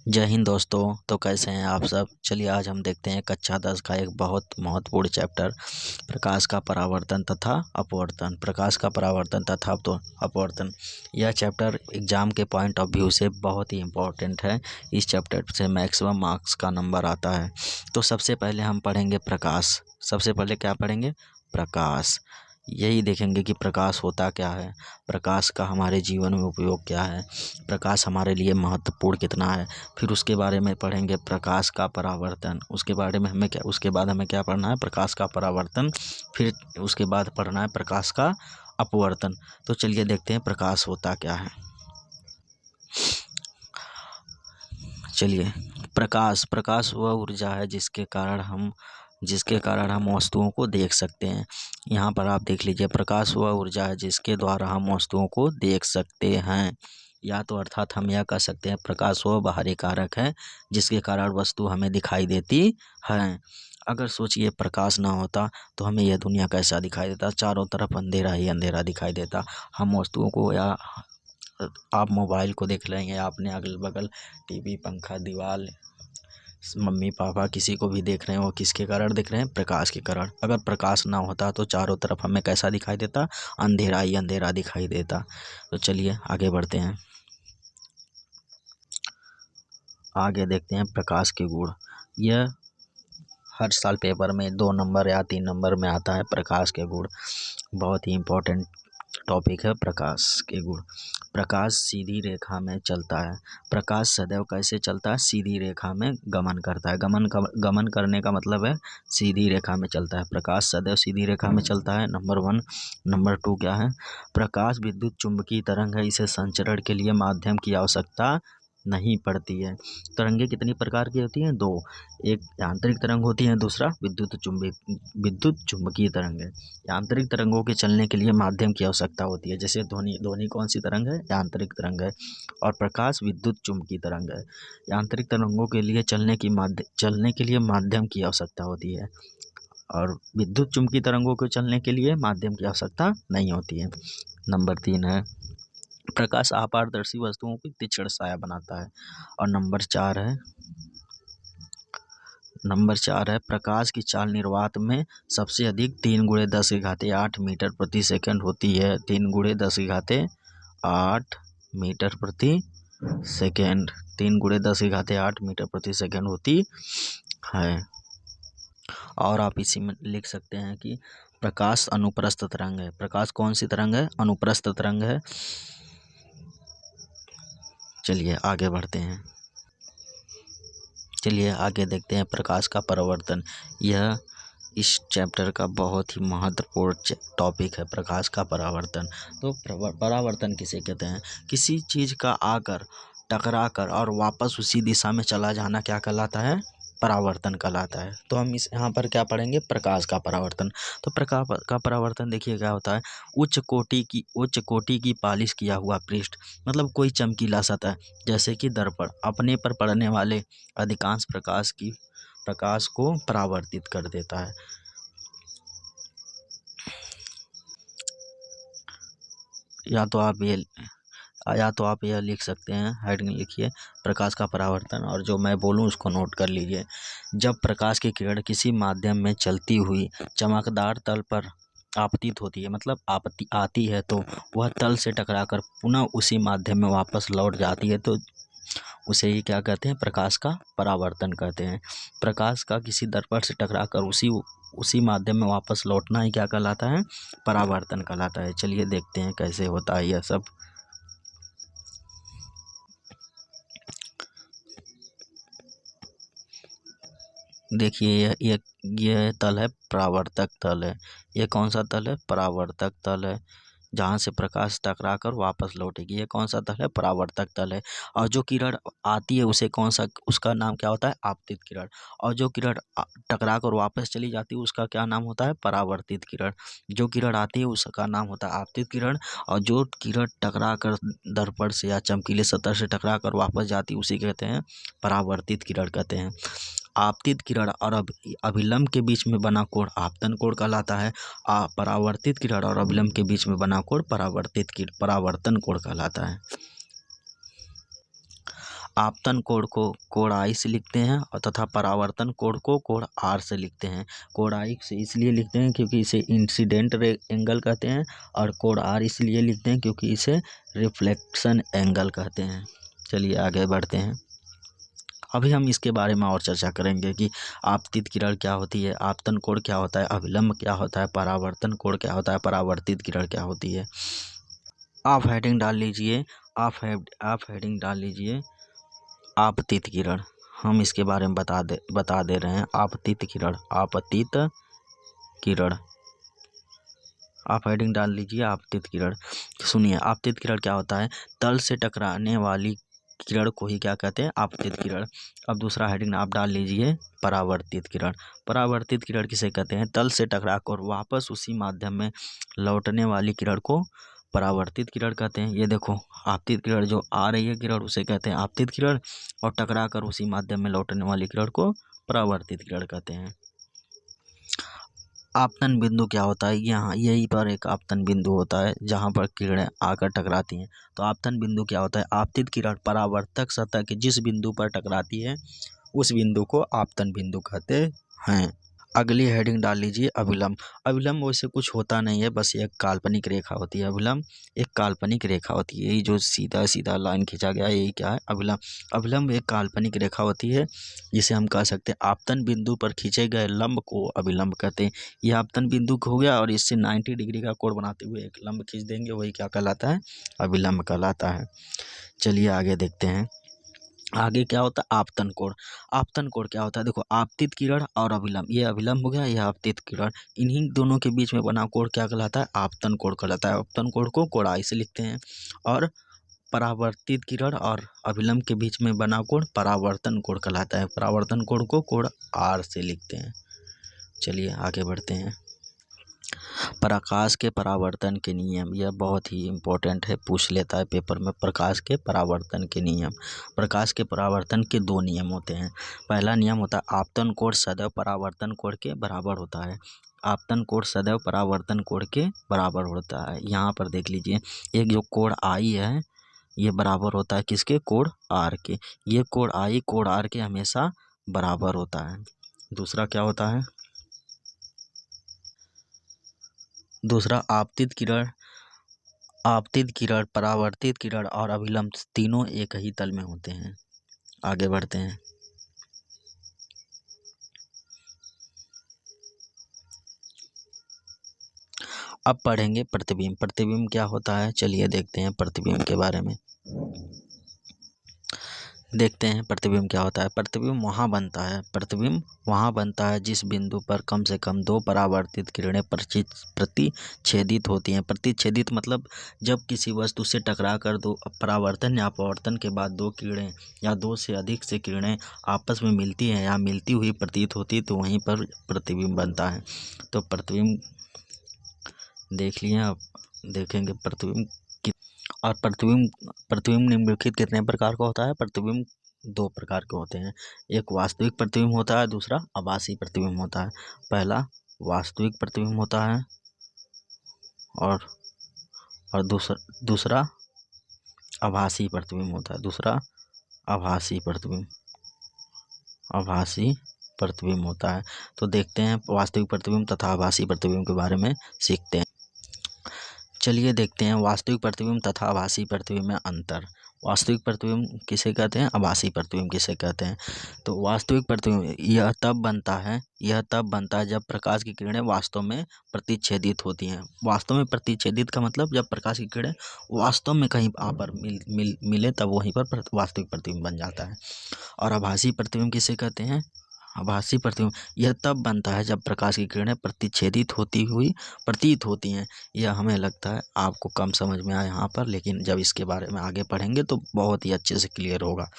जय हिंद दोस्तों। तो कैसे हैं आप सब। चलिए आज हम देखते हैं कक्षा 10 का एक बहुत महत्वपूर्ण चैप्टर प्रकाश का परावर्तन तथा अपवर्तन। प्रकाश का परावर्तन तथा अपवर्तन, यह चैप्टर एग्जाम के पॉइंट ऑफ व्यू से बहुत ही इम्पोर्टेंट है। इस चैप्टर से मैक्सिमम मार्क्स का नंबर आता है। तो सबसे पहले हम पढ़ेंगे प्रकाश। सबसे पहले क्या पढ़ेंगे? प्रकाश। यही देखेंगे कि प्रकाश होता क्या है, प्रकाश का हमारे जीवन में उपयोग क्या है, प्रकाश हमारे लिए महत्वपूर्ण कितना है। फिर उसके बारे में पढ़ेंगे प्रकाश का परावर्तन। उसके बाद हमें क्या पढ़ना है? प्रकाश का परावर्तन। फिर उसके बाद पढ़ना है प्रकाश का अपवर्तन। तो चलिए देखते हैं प्रकाश होता क्या है। चलिए, प्रकाश वह ऊर्जा है जिसके कारण हम वस्तुओं को देख सकते हैं। यहाँ पर आप देख लीजिए, प्रकाश वह ऊर्जा है जिसके द्वारा हम वस्तुओं को देख सकते हैं। या तो अर्थात हम यह कह सकते हैं प्रकाश वह बाहरी कारक है जिसके कारण वस्तु हमें दिखाई देती है। अगर सोचिए प्रकाश ना होता तो हमें यह दुनिया कैसा दिखाई देता? चारों तरफ अंधेरा ही अंधेरा दिखाई देता। हम वस्तुओं को, या आप मोबाइल को देख लेंगे, आपने अगल बगल टीवी, पंखा, दीवार, मम्मी पापा किसी को भी देख रहे हैं, वो किसके कारण देख रहे हैं? प्रकाश के कारण। अगर प्रकाश ना होता तो चारों तरफ हमें कैसा दिखाई देता? अंधेरा ही अंधेरा दिखाई देता। तो चलिए आगे बढ़ते हैं। आगे देखते हैं प्रकाश के गुण। यह हर साल पेपर में 2 नंबर या 3 नंबर में आता है। प्रकाश के गुण बहुत ही इम्पोर्टेंट टॉपिक है। प्रकाश के गुण। प्रकाश सीधी रेखा में चलता है। प्रकाश सदैव कैसे चलता है? सीधी रेखा में गमन करता है। गमन करने का मतलब है सीधी रेखा में चलता है। प्रकाश सदैव सीधी रेखा में चलता है, नंबर 1। नंबर 2 क्या है? प्रकाश विद्युत चुम्बकीय तरंग है, इसे संचरण के लिए माध्यम की आवश्यकता नहीं पड़ती है। तरंगे कितनी प्रकार की होती हैं? 2। एक यांत्रिक तरंग होती है, दूसरा विद्युत चुम्बकीय तरंग है। यांत्रिक तरंगों के चलने के लिए माध्यम की आवश्यकता होती है। जैसे ध्वनि कौन सी तरंग है? यांत्रिक तरंग है। और प्रकाश विद्युत चुम्बकीय तरंग है। यांत्रिक तरंगों के लिए चलने के लिए माध्यम की आवश्यकता होती है, और विद्युत चुम्बकीय तरंगों के चलने के लिए माध्यम की आवश्यकता नहीं होती है। नंबर 3 है प्रकाश अपारदर्शी वस्तुओं की तीक्ष्ण छाया बनाता है। और नंबर 4 है प्रकाश की चाल निर्वात में सबसे अधिक 3 × 10⁸ मीटर प्रति सेकंड होती है। 3 × 10⁸ मीटर प्रति सेकंड। 3 × 10⁸ मीटर प्रति सेकंड होती है। और आप इसी में लिख सकते हैं कि प्रकाश अनुप्रस्थ तरंग है। प्रकाश कौन सी तरंग है? अनुप्रस्थ तरंग है। चलिए आगे बढ़ते हैं। चलिए आगे देखते हैं प्रकाश का परावर्तन। यह इस चैप्टर का बहुत ही महत्वपूर्ण टॉपिक है, प्रकाश का परावर्तन। तो परावर्तन किसे कहते हैं? किसी चीज़ का आकर, टकरा कर और वापस उसी दिशा में चला जाना क्या कहलाता है? परावर्तन कहलाता है। तो हम यहाँ पर क्या पढ़ेंगे? प्रकाश का परावर्तन। तो प्रकाश का परावर्तन देखिए क्या होता है। उच्च कोटि की पालिश किया हुआ पृष्ठ, मतलब कोई चमकीला सतह, जैसे कि दर्पण, अपने पर पड़ने वाले अधिकांश प्रकाश को परावर्तित कर देता है। या तो आप यह लिख सकते हैं, हेडिंग लिखिए प्रकाश का परावर्तन, और जो मैं बोलूँ उसको नोट कर लीजिए। जब प्रकाश की किरण किसी माध्यम में चलती हुई चमकदार तल पर आपतित होती है, मतलब आती है, तो वह तल से टकराकर पुनः उसी माध्यम में वापस लौट जाती है, तो उसे ही क्या कहते हैं? प्रकाश का परावर्तन कहते हैं। प्रकाश का किसी दर्पण से टकराकर उसी माध्यम में वापस लौटना ही क्या कहलाता है? परावर्तन कहलाता है। चलिए देखते हैं कैसे होता है यह सब। देखिए यह तल है, परावर्तक तल है। यह कौन सा तल है? परावर्तक तल है, जहाँ से प्रकाश टकरा कर वापस लौटेगी। ये कौन सा तल है? परावर्तक तल है। और जो किरण आती है उसका नाम क्या होता है? आपतित किरण। और जो किरण टकरा कर वापस चली जाती है उसका क्या नाम होता है? परावर्तित किरण। जो किरण आती है उसका नाम होता है आपतित किरण, और जो किरण टकरा कर दर्पण से या चमकीले सतह से टकरा कर वापस जाती है उसी कहते हैं परावर्तित किरण कहते हैं। आपतित किरण और अभिलंब के बीच में बना कोण आपतन कोण कहलाता है। परावर्तित किरण और अभिलंब के बीच में बना कोण परावर्तन कोण कहलाता है। आपतन कोण को कोण आई से लिखते हैं और तथा परावर्तन कोण को कोण आर से लिखते हैं। कोण आई से इसलिए लिखते हैं क्योंकि इसे इंसिडेंट एंगल कहते हैं, और कोण आर इसलिए लिखते हैं क्योंकि इसे रिफ्लेक्शन एंगल कहते हैं। चलिए आगे बढ़ते हैं। अभी हम इसके बारे में और चर्चा करेंगे कि आपतित किरण क्या होती है, आपतन कोण क्या होता है, अभिलंब क्या होता है, परावर्तन कोण क्या होता है, परावर्तित किरण क्या होती है। आप हेडिंग डाल लीजिए, आप हेडिंग डाल लीजिए आपतित किरण। हम इसके बारे में बता दे रहे हैं। आपतित किरण, आपतित किरण, आप हेडिंग डाल लीजिए आपतित किरण। सुनिए, आपतित किरण क्या होता है, तल से टकराने वाली किरण को ही क्या कहते हैं, आपतित किरण। अब दूसरा हेडिंग आप डाल लीजिए परावर्तित किरण। परावर्तित किरण किसे कहते हैं, तल से टकराकर वापस उसी माध्यम में लौटने वाली किरण को परावर्तित किरण कहते हैं। ये देखो, आपतित किरण जो आ रही है किरण उसे कहते हैं आपतित किरण, और टकराकर उसी माध्यम में लौटने वाली किरण को परावर्तित किरण कहते हैं। आपतन बिंदु क्या होता है, यहाँ यहीं पर एक आपतन बिंदु होता है जहाँ पर किरणें आकर टकराती हैं। तो आपतन बिंदु क्या होता है, आपतित किरण परावर्तक सतह के जिस बिंदु पर टकराती है उस बिंदु को आपतन बिंदु कहते हैं। अगली हेडिंग डाल लीजिए अभिलंब। अभिलंब वैसे कुछ होता नहीं है, बस एक काल्पनिक रेखा होती है। अभिलंब एक काल्पनिक रेखा होती है, यही जो सीधा सीधा लाइन खींचा गया है यही क्या है, अभिलंब। अभिलंब एक काल्पनिक रेखा होती है जिसे हम कह सकते हैं आपतन बिंदु पर खींचे गए लंब को अभिलंब कहते हैं। यह आपतन बिंदु हो गया और इससे 90 डिग्री का कोण बनाते हुए एक लंब खींच देंगे, वही क्या कहलाता है, अभिलंब कहलाता है। चलिए आगे देखते हैं। आगे क्या होता है, आपतन कोण। आपतन कोण क्या होता है, देखो आपतित किरण और अभिलंब, ये अभिलंब हो गया, यह आपतित किरण, इन्हीं दोनों के बीच में बना कोण क्या कहलाता है, आपतन कोण कहलाता है। आपतन कोण को कोण आई से लिखते हैं, और परावर्तित किरण और अभिलंब के बीच में बना कोण परावर्तन कोण कहलाता है। परावर्तन कोण को कोण आर से लिखते हैं। चलिए आगे बढ़ते हैं। प्रकाश के परावर्तन के नियम, यह बहुत ही इम्पोर्टेंट है, पूछ लेता है पेपर में। प्रकाश के परावर्तन के नियम। प्रकाश के परावर्तन के दो नियम होते हैं। पहला नियम होता है आपतन कोण सदैव परावर्तन कोण के बराबर होता है। आपतन कोण सदैव परावर्तन कोण के बराबर होता है। यहाँ पर देख लीजिए, एक जो कोण आई है ये बराबर होता है किसके, कोण आर के। ये कोण आई कोण आर के हमेशा बराबर होता है। दूसरा क्या होता है, दूसरा आपतित किरण, आपतित किरण, परावर्तित किरण और अभिलंब तीनों एक ही तल में होते हैं। आगे बढ़ते हैं। अब पढ़ेंगे प्रतिबिंब। प्रतिबिंब क्या होता है, चलिए देखते हैं प्रतिबिंब के बारे में। देखते हैं प्रतिबिंब क्या होता है। प्रतिबिंब वहाँ बनता है, प्रतिबिंब वहाँ बनता है जिस बिंदु पर कम से कम दो परावर्तित किरणें प्रतिच्छेदित होती हैं। प्रतिच्छेदित मतलब जब किसी वस्तु से टकरा कर दो परावर्तन या अपवर्तन के बाद दो किरणें या दो से अधिक से किरणें आपस में मिलती हैं या मिलती हुई प्रतीत होती है तो वहीं पर प्रतिबिंब बनता है। तो प्रतिबिंब देख लिए, अब देखेंगे प्रतिबिंब। और प्रतिबिंब निम्नलिखित कितने प्रकार का होता है, प्रतिबिंब दो प्रकार के होते हैं। एक वास्तविक प्रतिबिंब होता है, दूसरा आभासी प्रतिबिंब होता है। पहला वास्तविक प्रतिबिंब होता है और दूसरा आभासी प्रतिबिंब होता है। दूसरा आभासी प्रतिबिंब होता है। तो देखते हैं वास्तविक प्रतिबिंब तथा आभासी प्रतिबिंब के बारे में सीखते हैं। चलिए देखते हैं वास्तविक प्रतिबिंब तथा आभासी प्रतिबिंब में अंतर। वास्तविक प्रतिबिंब किसे कहते हैं, आभासी प्रतिबिंब किसे कहते हैं। तो वास्तविक प्रतिबिंब यह तब बनता है जब प्रकाश की किरणें वास्तव में प्रतिच्छेदित होती हैं। वास्तव में प्रतिच्छेदित का मतलब जब प्रकाश की किरणें वास्तव में कहीं पर मिले तब वहीं पर वास्तविक प्रतिबिंब बन जाता है। और आभासी प्रतिबिंब किसे कहते हैं, आभासी प्रतिबिंब यह तब बनता है जब प्रकाश की किरणें प्रतिच्छेदित होती हुई प्रतीत होती हैं। यह हमें लगता है आपको कम समझ में आया यहाँ पर, लेकिन जब इसके बारे में आगे पढ़ेंगे तो बहुत ही अच्छे से क्लियर होगा।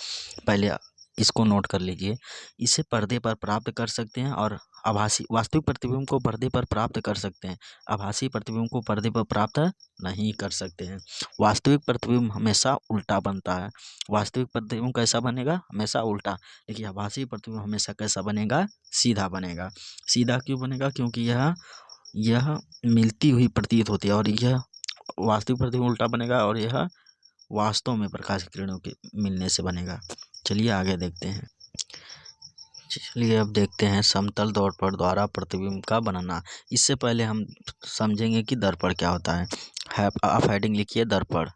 पहले इसको नोट कर लीजिए। इसे पर्दे पर प्राप्त कर सकते हैं और आभासी वास्तविक प्रतिबिंब को पर्दे पर प्राप्त कर सकते हैं, आभासी प्रतिबिंब को पर्दे पर प्राप्त नहीं कर सकते हैं। वास्तविक प्रतिबिंब हमेशा उल्टा बनता है। वास्तविक प्रतिबिंब कैसा बनेगा, हमेशा उल्टा। लेकिन आभासी प्रतिबिंब हमेशा कैसा बनेगा, सीधा बनेगा। सीधा क्यों बनेगा, क्योंकि यह मिलती हुई प्रतीत होती है और यह वास्तविक प्रतिबिंब उल्टा बनेगा और यह वास्तव में प्रकाश की किरणों के मिलने से बनेगा। चलिए आगे देखते हैं। चलिए अब देखते हैं समतल दर्पण द्वारा प्रतिबिंब का बनना। इससे पहले हम समझेंगे कि दर्पण क्या होता है। आप हेडिंग लिखिए दर्पण।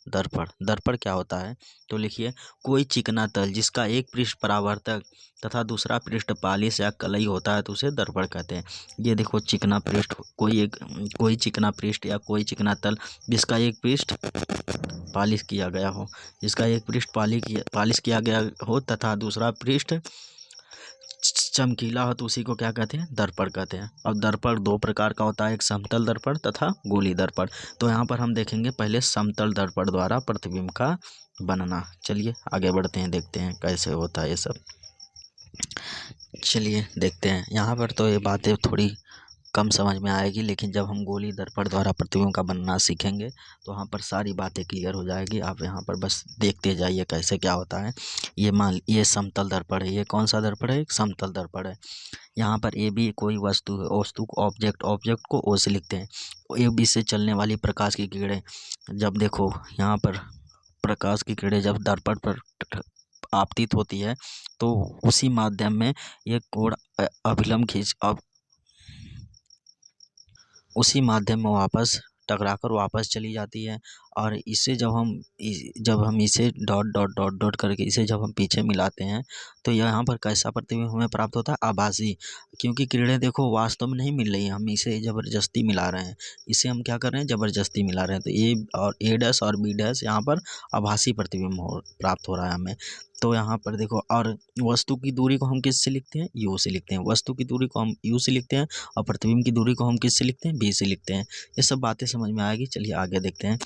दर्पण दर्पण क्या होता है तो लिखिए कोई चिकना तल जिसका एक पृष्ठ परावर्तक तथा दूसरा पृष्ठ पालिश या कलई होता है तो उसे दर्पण कहते हैं। ये देखो चिकना पृष्ठ, कोई चिकना पृष्ठ या कोई चिकना तल जिसका एक पृष्ठ पालिश किया गया हो, जिसका एक पृष्ठ पालिश किया गया हो तथा दूसरा पृष्ठ चमकीला हो तो उसी को क्या कहते हैं, दर्पण कहते हैं। अब दर्पण दो प्रकार का होता है, एक समतल दर्पण तथा गोली दर्पण। तो यहाँ पर हम देखेंगे पहले समतल दर्पण द्वारा प्रतिबिंब का बनना। चलिए आगे बढ़ते हैं, देखते हैं कैसे होता है ये सब। चलिए देखते हैं। यहाँ पर तो ये बातें थोड़ी कम समझ में आएगी, लेकिन जब हम गोली दर्पण द्वारा प्रतिबिंब का बनना सीखेंगे तो वहाँ पर सारी बातें क्लियर हो जाएगी। आप यहाँ पर बस देखते जाइए कैसे क्या होता है। ये समतल दर्पण है। ये कौन सा दर्पण है, एक समतल दर्पण है। यहाँ पर ए बी कोई वस्तु है, वस्तु को ऑब्जेक्ट को ओ से लिखते हैं। ए बी से चलने वाली प्रकाश की किरणें, जब देखो यहाँ पर प्रकाश की किरणें जब दर्पण पर आपतित होती है तो उसी माध्यम में ये कोण अभिलंब खींच उसी माध्यम में वापस टकराकर वापस चली जाती है। और इसे जब हम इसे डॉट डॉट डॉट डॉट करके इसे जब हम पीछे मिलाते हैं तो यहाँ पर कैसा प्रतिबिंब हमें प्राप्त होता है, आभासी। क्योंकि किरणें देखो वास्तव में नहीं मिल रही हैं, हम इसे ज़बरदस्ती मिला रहे हैं। इसे हम क्या कर रहे हैं, ज़बरदस्ती मिला रहे हैं। तो ए डैश और बी डैश यहाँ पर आभासी प्रतिबिंब प्राप्त हो रहा है हमें। तो यहाँ पर देखो, और वस्तु की दूरी को हम किससे लिखते हैं, यू से लिखते हैं। वस्तु की दूरी को हम यू से लिखते हैं और प्रतिबिंब की दूरी को हम किससे लिखते हैं, बी से लिखते हैं। ये सब बातें समझ में आएगी। चलिए आगे देखते हैं।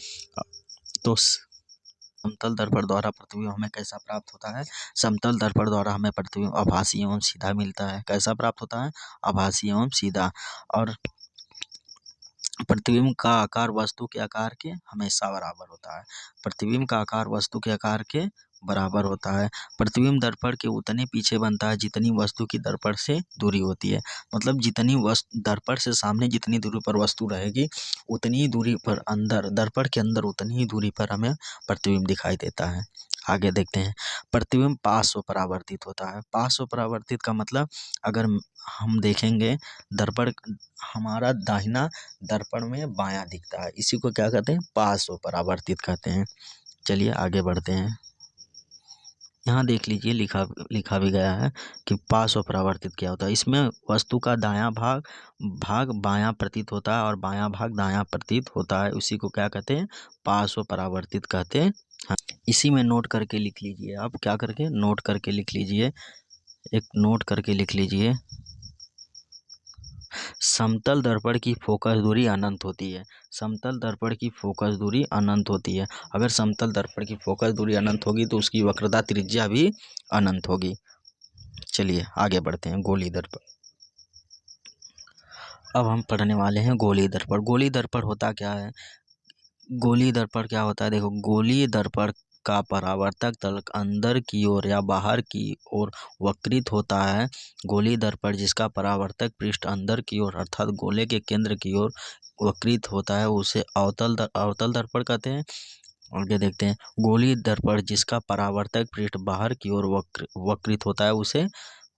तो समतल दर्पण द्वारा प्रतिबिंब हमें कैसा प्राप्त होता है। समतल दर्पण द्वारा हमें प्रतिबिंब आभासी एवं सीधा मिलता है। कैसा प्राप्त होता है, आभासी एवं सीधा। और प्रतिबिंब का आकार वस्तु के आकार के हमेशा बराबर होता है। प्रतिबिंब का आकार वस्तु के आकार के बराबर होता है। प्रतिबिंब दर्पण के उतने पीछे बनता है जितनी वस्तु की दर्पण से दूरी होती है। मतलब जितनी वस्तु दर्पण से सामने जितनी दूरी पर वस्तु रहेगी उतनी ही दूरी पर अंदर, दर्पण के अंदर उतनी ही दूरी पर हमें प्रतिबिंब दिखाई देता है। आगे देखते हैं। प्रतिबिंब पार्श्व परावर्तित होता है। पार्श्व परावर्तित का मतलब, अगर हम देखेंगे दर्पण हमारा दाहिना दर्पण में बायां दिखता है, इसी को क्या कहते हैं, पार्श्व परावर्तित कहते हैं। चलिए आगे बढ़ते हैं। यहाँ देख लीजिए लिखा भी गया है कि पार्श्व परावर्तित क्या होता है। इसमें वस्तु का दायां भाग बायां प्रतीत होता है और बायां भाग दायां प्रतीत होता है, उसी को क्या कहते हैं, पार्श्व परावर्तित कहते हैं। इसी में नोट करके लिख लीजिए, आप क्या करके नोट करके लिख लीजिए, एक नोट करके लिख लीजिए। समतल दर्पण की फोकस दूरी अनंत होती है। समतल दर्पण की फोकस दूरी अनंत होती है। अगर समतल दर्पण की फोकस दूरी अनंत होगी तो उसकी वक्रता त्रिज्या भी अनंत होगी। चलिए आगे बढ़ते हैं। गोली दर्पण। अब हम पढ़ने वाले हैं गोली दर्पण। गोली दर्पण होता क्या है, गोली दर्पण क्या होता है, देखो गोली दर्पण का परावर्तक तल अंदर की ओर या बाहर की ओर वक्रित होता है। गोली दर्पण जिसका परावर्तक पृष्ठ अंदर की ओर अर्थात गोले के केंद्र की ओर वक्रित होता है उसे अवतल दर्पण कहते हैं। आगे देखते हैं। गोली दर्पण जिसका परावर्तक पृष्ठ बाहर की ओर वक्रित होता है उसे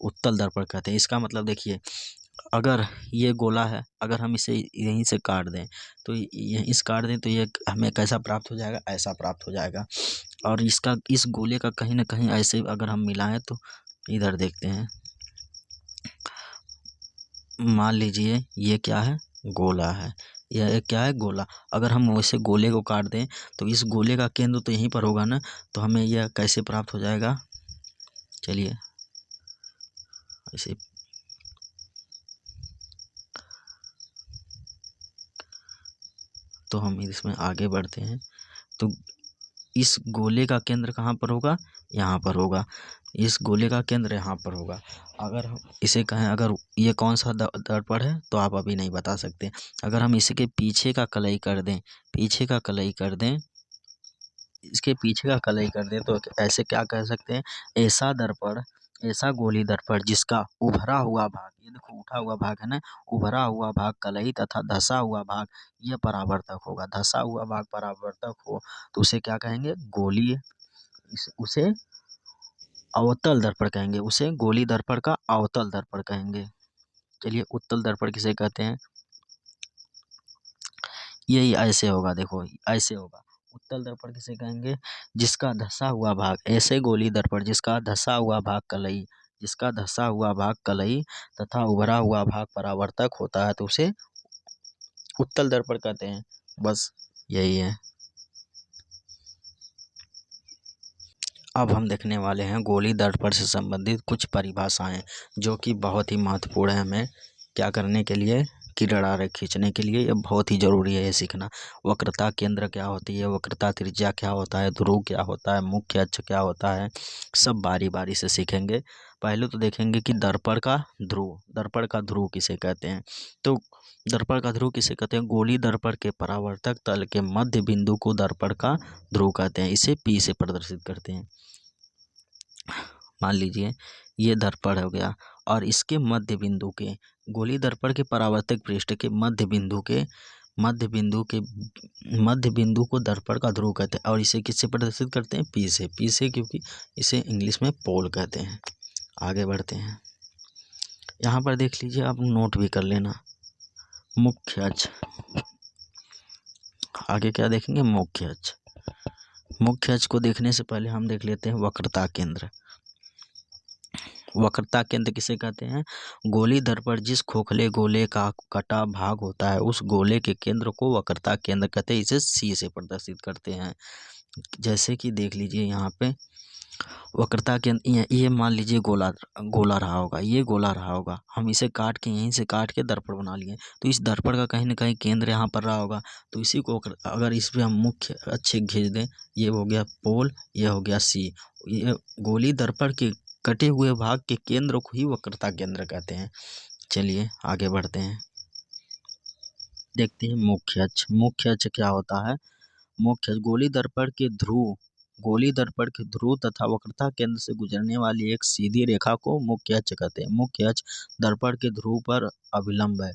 उत्तल दर्पण कहते हैं। इसका मतलब देखिए, अगर ये गोला है, अगर हम इसे यहीं से काट दें तो काट दें तो ये हमें कैसा प्राप्त हो जाएगा, ऐसा प्राप्त हो जाएगा। और इस गोले का कहीं ना कहीं ऐसे अगर हम मिलाएं तो इधर देखते हैं, मान लीजिए ये क्या है, गोला है, यह क्या है, गोला। अगर हम वैसे गोले को काट दें तो इस गोले का केंद्र तो यहीं पर होगा ना, तो हमें यह कैसे प्राप्त हो जाएगा। चलिए ऐसे तो हम इसमें आगे बढ़ते हैं। तो इस गोले का केंद्र कहाँ पर होगा, यहाँ पर होगा। इस गोले का केंद्र यहाँ पर होगा। अगर हम इसे कहें, अगर ये कौन सा दर्पण है तो आप अभी नहीं बता सकते। अगर हम इसके पीछे का कलई कर दें, इसके पीछे का कलई कर दें तो ऐसे क्या कह सकते हैं, ऐसा दर्पण ऐसा गोली दर्पण जिसका उभरा हुआ भाग, ये देखो उठा हुआ भाग है ना, उभरा हुआ भाग कलई तथा धसा हुआ भाग यह परावर्तक होगा। धसा हुआ भाग परावर्तक हो तो उसे क्या कहेंगे, गोली, उसे अवतल दर्पण कहेंगे, उसे गोली दर्पण का अवतल दर्पण कहेंगे। चलिए उत्तल दर्पण किसे कहते हैं, यही ऐसे होगा, देखो ऐसे होगा। उत्तल दर्पण किसे कहेंगे, जिसका धसा हुआ भाग, ऐसे गोली दर्पण जिसका धसा हुआ भाग कलई, जिसका धसा हुआ भाग कलई तथा उभरा हुआ भाग परावर्तक होता है तो उसे उत्तल दर्पण कहते हैं। बस यही है। अब हम देखने वाले हैं गोली दर्पण से संबंधित कुछ परिभाषाएं, जो कि बहुत ही महत्वपूर्ण है हमें क्या करने के लिए, किरदार खींचने के लिए। ये बहुत ही ज़रूरी है ये सीखना। वक्रता केंद्र क्या होती है, वक्रता त्रिज्या क्या होता है, ध्रुव क्या होता है, मुख्य अक्ष क्या होता है, सब बारी बारी से सीखेंगे। पहले तो देखेंगे कि दर्पण का ध्रुव, दर्पण का ध्रुव किसे कहते हैं। तो दर्पण का ध्रुव किसे कहते हैं, गोली दर्पण के परावर्तक तल के मध्य बिंदु को दर्पण का ध्रुव कहते हैं। इसे P से प्रदर्शित करते हैं। मान लीजिए ये दर्पण हो गया और इसके मध्य बिंदु के, गोली दर्पण के परावर्तक पृष्ठ के मध्य बिंदु को दर्पण का ध्रुव कहते हैं। और इसे किससे प्रदर्शित करते हैं, P से। P से क्योंकि इसे इंग्लिश में पोल कहते हैं। आगे बढ़ते हैं, यहाँ पर देख लीजिए, आप नोट भी कर लेना। मुख्य अक्ष, आगे क्या देखेंगे, मुख्य अक्ष। मुख्य अक्ष को देखने से पहले हम देख लेते हैं वक्रता केंद्र। वक्रता केंद्र किसे कहते हैं, गोली दर्पण जिस खोखले गोले का कटा भाग होता है उस गोले के केंद्र को वक्रता केंद्र कहते हैं। इसे C से प्रदर्शित करते हैं। जैसे कि देख लीजिए यहाँ पे वक्रता केंद्र, ये मान लीजिए गोला रहा होगा, ये गोला रहा होगा, हम इसे काट के, यहीं से काट के दर्पण बना लिए, तो इस दर्पण का कहीं ना कहीं केंद्र यहाँ पर रहा होगा। तो इसी को अगर इस पर हम मुख्य अच्छे खींच दें, ये हो गया पोल, ये हो गया C। ये गोली दर्पण के कटे हुए भाग के केंद्र को ही वक्रता केंद्र कहते हैं। चलिए आगे बढ़ते हैं, देखते हैं मुख्य अक्ष। मुख्य अक्ष क्या होता है, मुख्य गोली दर्पण के ध्रुव, गोली दर्पण के ध्रुव तथा वक्रता केंद्र से गुजरने वाली एक सीधी रेखा को मुख्य अक्ष कहते हैं। मुख्य अक्ष दर्पण के ध्रुव पर अभिलंब है।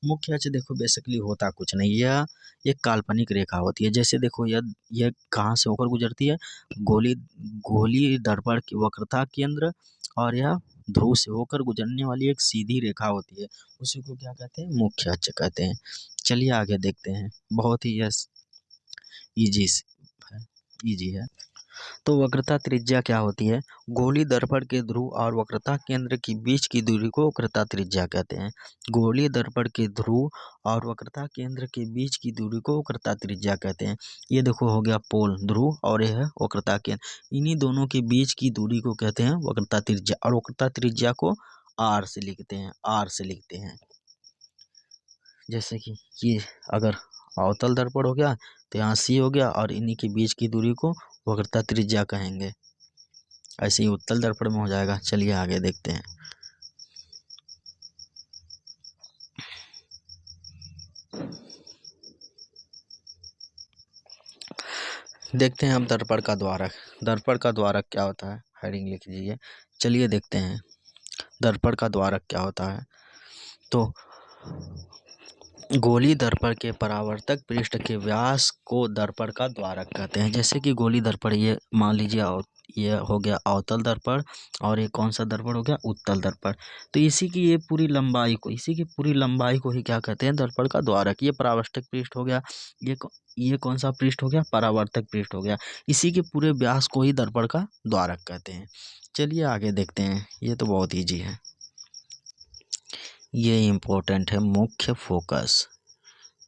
मुख्य अक्ष देखो बेसिकली होता कुछ नहीं, यह एक काल्पनिक रेखा होती है। जैसे देखो यह कहाँ से होकर गुजरती है, गोली दर्पण की वक्रता केंद्र और यह ध्रुव से होकर गुजरने वाली एक सीधी रेखा होती है, उसी को क्या कहते हैं, मुख्य अक्ष कहते हैं। चलिए आगे देखते हैं, बहुत ही यह इजी है। तो वक्रता त्रिज्या क्या होती है, गोली दर्पण के ध्रुव और वक्रता केंद्र के बीच की दूरी को वक्रता त्रिज्या कहते हैं। गोली दर्पण के ध्रुव और वक्रता केंद्र के बीच की दूरी को वक्रता त्रिज्या कहते हैं। ये देखो हो गया पोल ध्रुव और यह है वक्रता केंद्र, इन्हीं दोनों के बीच की दूरी को कहते हैं वक्रता त्रिज्या। और वक्रता त्रिज्या को R से लिखते हैं। जैसे कि ये अगर अवतल दर्पण हो गया तो यहाँ C हो गया और इन्हीं के बीच की दूरी को वक्रता त्रिज्या कहेंगे। ऐसे ही उत्तल दर्पण में हो जाएगा। चलिए आगे देखते हैं, देखते हैं हम दर्पण का द्वारक। दर्पण का द्वारक क्या होता है, हेडिंग लिख लीजिए। चलिए देखते हैं दर्पण का द्वारक क्या होता है। तो गोली दर्पण के परावर्तक पृष्ठ के व्यास को दर्पण का द्वारक कहते हैं। जैसे कि गोली दर्पण, ये मान लीजिए ये हो गया अवतल दर्पण और ये कौन सा दर्पण हो गया, उत्तल दर्पण। तो इसी की पूरी लंबाई को ही क्या कहते हैं, दर्पण का द्वारक। ये परावर्तक पृष्ठ हो गया, ये कौन सा पृष्ठ हो गया, परावर्तक पृष्ठ हो गया। इसी के पूरे व्यास को ही दर्पण का द्वारक कहते हैं। चलिए आगे देखते हैं, ये तो बहुत ईजी है। ये इम्पोर्टेंट है, मुख्य फोकस।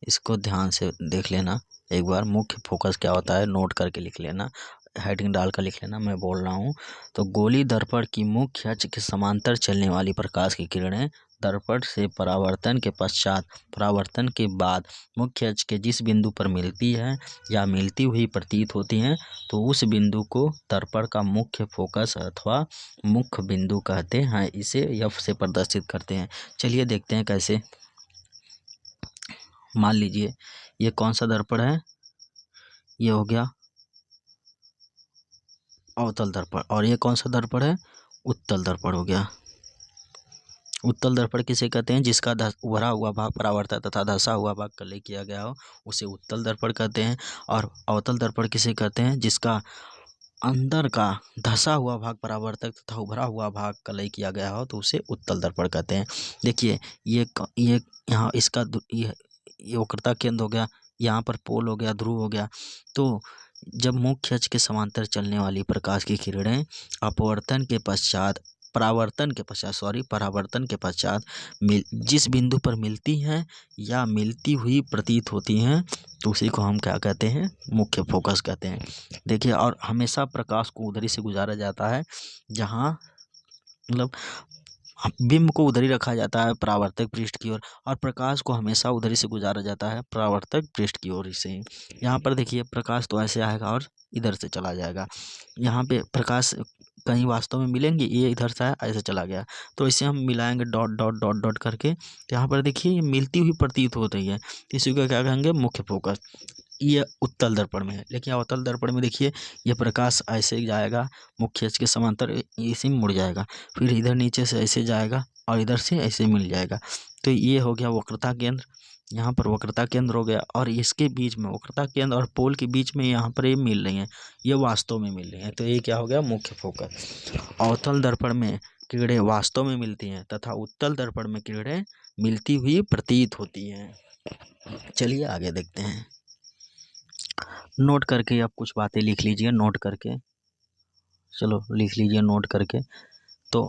इसको ध्यान से देख लेना एक बार। मुख्य फोकस क्या होता है, नोट करके लिख लेना, हेडिंग डाल कर लिख लेना, मैं बोल रहा हूँ। तो गोली दर्पण की मुख्य अक्ष के समांतर चलने वाली प्रकाश की किरणें दर्पण से परावर्तन के पश्चात, परावर्तन के बाद मुख्य अक्ष के जिस बिंदु पर मिलती है या मिलती हुई प्रतीत होती हैं, तो उस बिंदु को दर्पण का मुख्य फोकस अथवा मुख्य बिंदु कहते हैं। इसे F से प्रदर्शित करते हैं। चलिए देखते हैं कैसे। मान लीजिए ये कौन सा दर्पण है, ये हो गया अवतल दर्पण, और ये कौन सा दर्पण है, उत्तल दर्पण हो गया। उत्तल दर्पण किसे कहते हैं? जिसका उभरा हुआ भाग परावर्तक तथा धंसा हुआ भाग कलई किया गया हो, उसे उत्तल दर्पण कहते हैं। और अवतल दर्पण किसे कहते हैं? जिसका अंदर का धंसा हुआ भाग परावर्तक तथा उभरा हुआ भाग कलई किया गया हो, तो उसे उत्तल दर्पण कहते हैं। देखिए ये यहाँ इसका ये वक्रता केंद्र हो गया, यहाँ पर पोल हो गया, ध्रुव हो गया। तो जब मुख्य अक्ष के समांतर चलने वाली प्रकाश की किरणें परावर्तन के पश्चात जिस बिंदु पर मिलती हैं या मिलती हुई प्रतीत होती हैं, तो उसी को हम क्या कहते हैं? मुख्य फोकस कहते हैं। देखिए, और हमेशा प्रकाश को उधर ही से गुजारा जाता है, जहाँ मतलब बिंब को उधर ही रखा जाता है परावर्तक पृष्ठ की ओर, और प्रकाश को हमेशा उधर ही से गुजारा जाता है परावर्तक पृष्ठ की ओर से। यहाँ पर देखिए प्रकाश तो ऐसे आएगा और इधर से चला जाएगा। यहाँ पे प्रकाश कहीं वास्तव में मिलेंगे, ये इधर से आया ऐसे चला गया, तो इसे हम मिलाएंगे डॉट डॉट डॉट डॉट करके। तो यहाँ पर देखिए ये मिलती हुई प्रतीत हो रही है, तो इसी को क्या कहेंगे? मुख्य फोकस। ये उत्तल दर्पण में है। लेकिन अवतल दर्पण में देखिए ये प्रकाश ऐसे ही जाएगा, मुख्य अक्ष के समांतर इसी में मुड़ जाएगा, फिर इधर नीचे से ऐसे जाएगा और इधर से ऐसे मिल जाएगा। तो ये हो गया वक्रता केंद्र, यहाँ पर वक्रता केंद्र हो गया, और इसके बीच में वक्रता केंद्र और पोल के बीच में यहाँ पर ये मिल रही हैं, ये वास्तव में मिल रही हैं, तो ये क्या हो गया? मुख्य फोकस। अवतल दर्पण में किरणें वास्तव में मिलती हैं तथा उत्तल दर्पण में किरणें मिलती हुई प्रतीत होती हैं। चलिए आगे देखते हैं। नोट करके आप कुछ बातें लिख लीजिए, नोट करके, चलो लिख लीजिए नोट करके। तो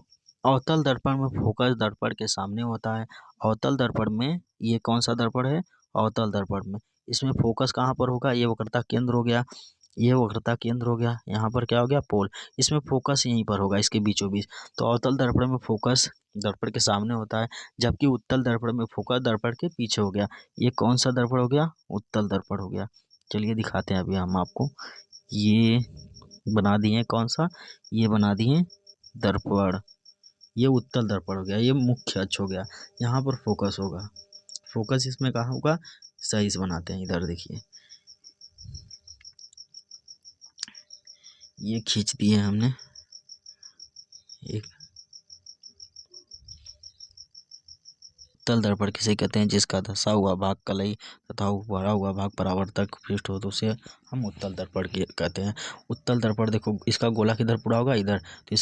अवतल दर्पण में फोकस दर्पण के सामने होता है। अवतल दर्पण में ये कौन सा दर्पण है? अवतल दर्पण में इसमें फोकस कहाँ पर होगा? ये वक्रता केंद्र हो गया, ये वक्रता केंद्र हो गया, यहाँ पर क्या हो गया? पोल। इसमें फोकस यहीं पर होगा, इसके बीचों बीच। तो अवतल दर्पण में फोकस दर्पण के सामने होता है, जबकि उत्तल दर्पण में फोकस दर्पण के पीछे हो गया। ये कौन सा दर्पण हो गया? उत्तल दर्पण हो गया। चलिए दिखाते हैं अभी हम आपको। ये बना दिए कौन सा? ये बना दिए दर्पण। ये उत्तल दर्पण हो गया, ये मुख्य अक्ष हो गया, यहाँ पर फोकस होगा। फोकस इसमें कहाँ होगा? सही से बनाते हैं, इधर देखिए ये खींच दिए हमने एक। उत्तल दर्पण किसे कहते हैं? जिसका धंसा हुआ भाग कलई तथा उभरा हुआ भाग परावर्तक पृष्ठ हो, तो उसे हम उत्तल दर्पण कहते हैं। उत्तल दर्पण देखो, इसका गोला किधर पूरा होगा? इधर। तो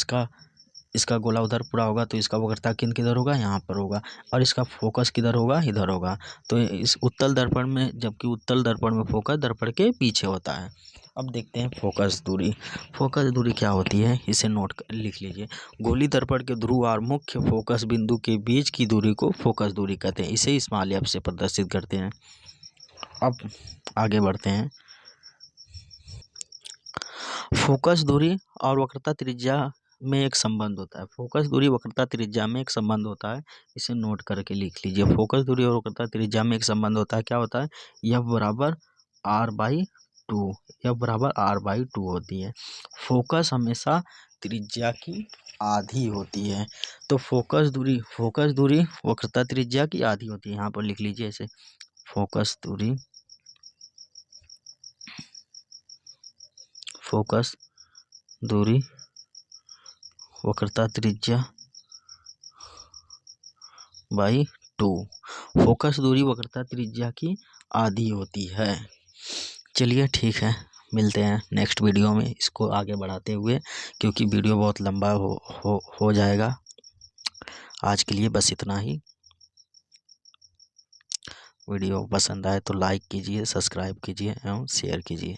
इसका गोला उधर पूरा होगा, तो इसका वक्रता केंद्र किधर होगा? यहाँ पर होगा, और इसका फोकस किधर होगा? इधर होगा। तो इस उत्तल दर्पण में, जबकि उत्तल दर्पण में फोकस दर्पण के पीछे होता है। अब देखते हैं फोकस दूरी। फोकस दूरी क्या होती है? इसे लिख लीजिए। गोली दर्पण के ध्रुव और मुख्य फोकस बिंदु के बीच की दूरी को फोकस दूरी कहते हैं। इसे स्मॉल एफ से प्रदर्शित करते हैं। अब आगे बढ़ते हैं। फोकस दूरी और वक्रता त्रिज्या में एक संबंध होता है। फोकस दूरी वक्रता त्रिज्या में एक संबंध होता है, इसे नोट करके लिख लीजिए। फोकस दूरी और वक्रता त्रिज्या में एक संबंध होता है। क्या होता है? F बराबर R/2, F बराबर R/2 होती है। फोकस हमेशा त्रिज्या की आधी होती है। तो फोकस दूरी वक्रता त्रिज्या की आधी होती है। यहाँ पर लिख लीजिए ऐसे, फोकस दूरी वक्रता त्रिज्या बाई 2। फोकस दूरी वक्रता त्रिज्या की आधी होती है। चलिए ठीक है, मिलते हैं नेक्स्ट वीडियो में इसको आगे बढ़ाते हुए, क्योंकि वीडियो बहुत लंबा हो जाएगा। आज के लिए बस इतना ही। वीडियो पसंद आए तो लाइक कीजिए, सब्सक्राइब कीजिए एवं शेयर कीजिए।